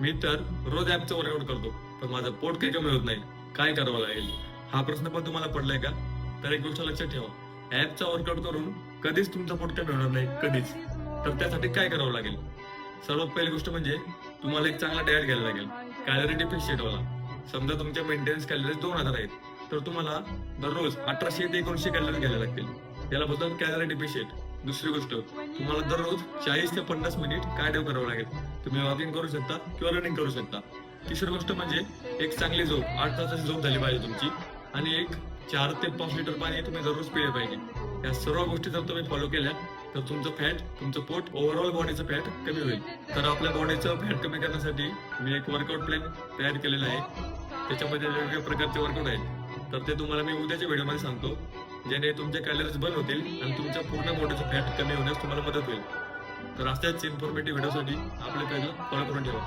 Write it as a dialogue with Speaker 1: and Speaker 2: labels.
Speaker 1: मी तर रोज ऍपचं वर्कआउट करतो, पण माझं पोट काही कमी होत नाही. काय करावं लागेल? हा प्रश्न पण तुम्हाला पडलाय का? तर एक गोष्ट लक्षात ठेवा, ऍपचा वर्कआउट करून कधीच तुमचं पोट कमी होणार नाही, कधीच. तर त्यासाठी काय करावं लागेल? सर्वात पहिली गोष्ट म्हणजे तुम्हाला एक चांगला डाएट घ्यायला लागेल. कॅलरी डेफिशिएट वाला. समजा तुमच्या मेंटेनन्स कॅलरीज 2000 आहेत, तर तुम्हाला दररोज 1800 ते 1900 कॅलरी घ्यायला लागतील. याला बोलतात कॅलरी डेफिशिएट. दुसरी गोष्ट, तुम्हाला दररोज 40 ते 50 मिनिट कार्डिओ करावं लागेल. तुम्ही वॉकिंग करू शकता किंवा रनिंग करू शकता. तिसरी गोष्ट म्हणजे एक चांगली झोप, 8 तासाची झोप झाली पाहिजे तुमची. आणि एक 4 ते 5 लिटर पाणी तुम्ही दररोज पिले पाहिजे. या सर्व गोष्टी जर तुम्ही फॉलो केल्या तर तुमचं फॅट, तुमचं पोट, ओव्हरऑल बॉडीचं फॅट कमी होईल. तर आपल्या बॉडीचं फॅट कमी करण्यासाठी मी एक वर्कआउट प्लॅन तयार केलेला आहे. त्याच्यामध्ये वेगवेगळ्या प्रकारचे वर्कआउट आहेत. तर ते तुम्हाला मी उद्याच्या व्हिडिओमध्ये सांगतो, ज्याने तुमचे कॅलरीज बर्न होतील आणि तुमच्या पूर्ण बॉडीचं फॅट कमी होण्यास तुम्हाला मदत होईल. तर अशाच इन्फॉर्मेटिव्ह व्हिडिओसाठी आपल्या पेजला फॉलो करून ठेवा.